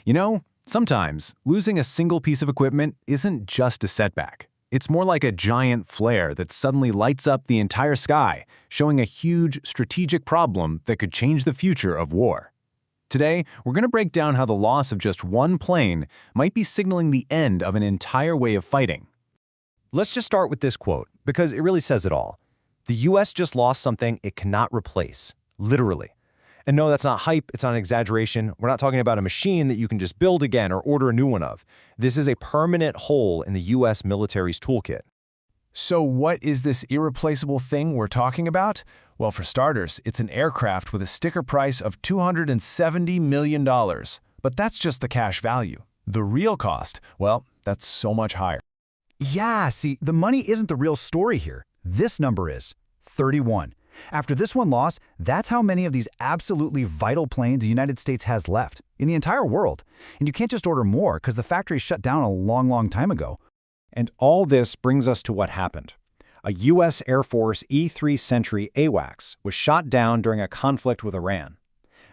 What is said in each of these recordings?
You know, sometimes losing a single piece of equipment isn't just a setback. It's more like a giant flare that suddenly lights up the entire sky, showing a huge strategic problem that could change the future of war. Today, we're going to break down how the loss of just one plane might be signaling the end of an entire way of fighting. Let's just start with this quote, because it really says it all. The US just lost something it cannot replace, literally. And no, that's not hype, it's not an exaggeration. We're not talking about a machine that you can just build again or order a new one of. This is a permanent hole in the US military's toolkit. So what is this irreplaceable thing we're talking about? Well, for starters, it's an aircraft with a sticker price of $270 million. But that's just the cash value. The real cost, well, that's so much higher. Yeah, see, the money isn't the real story here. This number is 31. After this one loss, that's how many of these absolutely vital planes the United States has left in the entire world. And you can't just order more because the factory shut down a long time ago. And all this brings us to what happened. A U.S. Air Force E-3 Sentry AWACS was shot down during a conflict with Iran.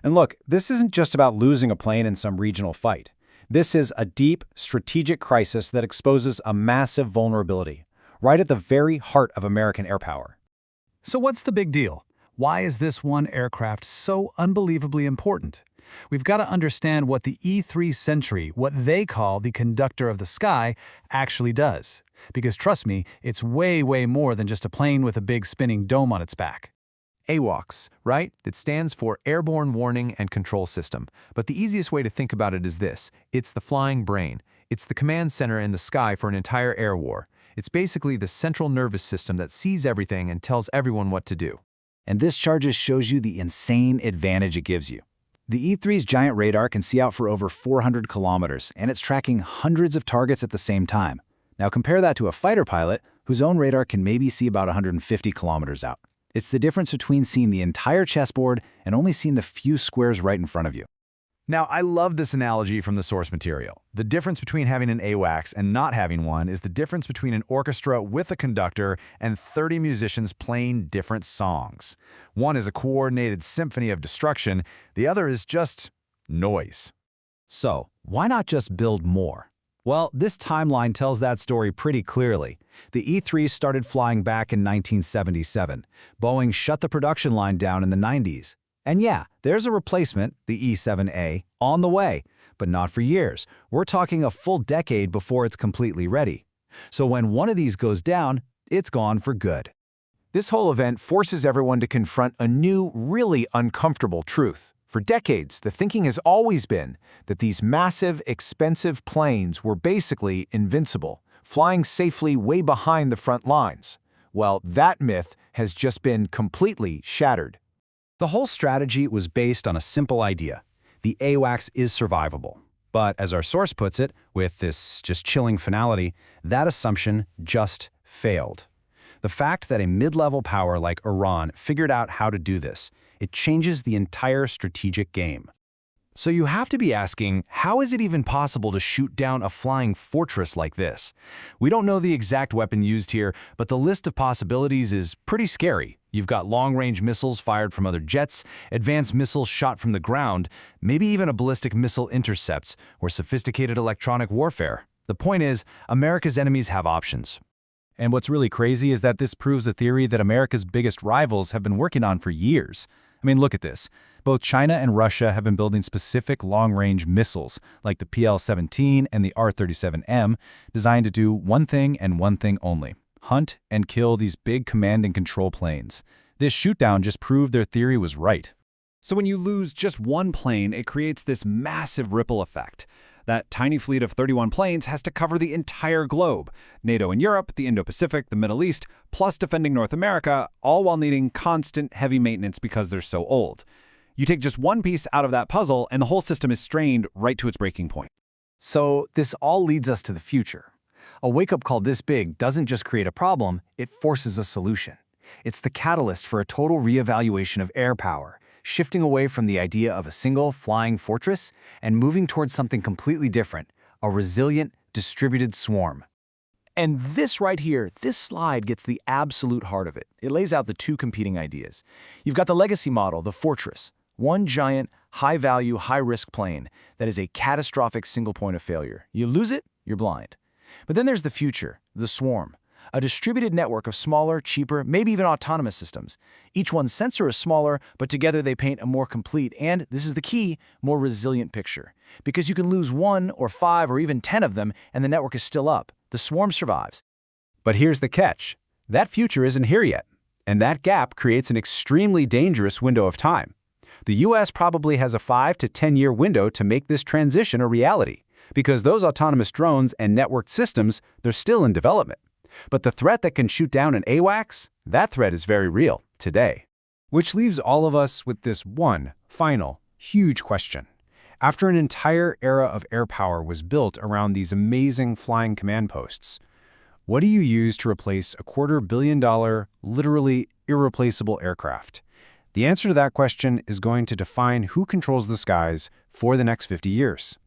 And look, this isn't just about losing a plane in some regional fight. This is a deep, strategic crisis that exposes a massive vulnerability, right at the very heart of American air power. So what's the big deal? Why is this one aircraft so unbelievably important? We've got to understand what the E-3 Sentry, what they call the conductor of the sky, actually does. Because trust me, it's way more than just a plane with a big spinning dome on its back. AWACS, right? It stands for Airborne Warning and Control System. But the easiest way to think about it is this. It's the flying brain. It's the command center in the sky for an entire air war. It's basically the central nervous system that sees everything and tells everyone what to do. And this chart just shows you the insane advantage it gives you. The E-3's giant radar can see out for over 400 kilometers, and it's tracking hundreds of targets at the same time. Now compare that to a fighter pilot whose own radar can maybe see about 150 kilometers out. It's the difference between seeing the entire chessboard and only seeing the few squares right in front of you. Now, I love this analogy from the source material. The difference between having an AWACS and not having one is the difference between an orchestra with a conductor and 30 musicians playing different songs. One is a coordinated symphony of destruction, the other is just noise. So, why not just build more? Well, this timeline tells that story pretty clearly. The E-3 started flying back in 1977. Boeing shut the production line down in the 90s. And yeah, there's a replacement, the E-7A, on the way, but not for years. We're talking a full decade before it's completely ready. So when one of these goes down, it's gone for good. This whole event forces everyone to confront a new, really uncomfortable truth. For decades, the thinking has always been that these massive, expensive planes were basically invincible, flying safely way behind the front lines. Well, that myth has just been completely shattered. The whole strategy was based on a simple idea. The AWACS is survivable. But as our source puts it, with this just chilling finality, that assumption just failed. The fact that a mid-level power like Iran figured out how to do this, it changes the entire strategic game. So you have to be asking, how is it even possible to shoot down a flying fortress like this? We don't know the exact weapon used here, but the list of possibilities is pretty scary. You've got long-range missiles fired from other jets, advanced missiles shot from the ground, maybe even a ballistic missile intercepts, or sophisticated electronic warfare. The point is, America's enemies have options. And what's really crazy is that this proves a theory that America's biggest rivals have been working on for years. I mean, look at this. Both China and Russia have been building specific long-range missiles, like the PL-17 and the R-37M, designed to do one thing and one thing only: hunt and kill these big command and control planes. This shootdown just proved their theory was right. So when you lose just one plane, it creates this massive ripple effect. That tiny fleet of 31 planes has to cover the entire globe. NATO in Europe, the Indo-Pacific, the Middle East, plus defending North America, all while needing constant heavy maintenance because they're so old. You take just one piece out of that puzzle and the whole system is strained right to its breaking point. So this all leads us to the future. A wake-up call this big doesn't just create a problem, it forces a solution. It's the catalyst for a total reevaluation of air power, shifting away from the idea of a single flying fortress and moving towards something completely different, a resilient, distributed swarm. And this right here, this slide gets the absolute heart of it. It lays out the two competing ideas. You've got the legacy model, the fortress, one giant, high-value, high-risk plane that is a catastrophic single point of failure. You lose it, you're blind. But then there's the future, the swarm. A distributed network of smaller, cheaper, maybe even autonomous systems. Each one's sensor is smaller, but together they paint a more complete and, this is the key, more resilient picture. Because you can lose 1 or 5 or even 10 of them and the network is still up. The swarm survives. But here's the catch. That future isn't here yet. And that gap creates an extremely dangerous window of time. The US probably has a 5 to 10-year window to make this transition a reality, because those autonomous drones and networked systems, they're still in development. But the threat that can shoot down an AWACS, that threat is very real today. Which leaves all of us with this one final, huge question. After an entire era of air power was built around these amazing flying command posts, what do you use to replace a $250 million, literally irreplaceable aircraft? The answer to that question is going to define who controls the skies for the next 50 years.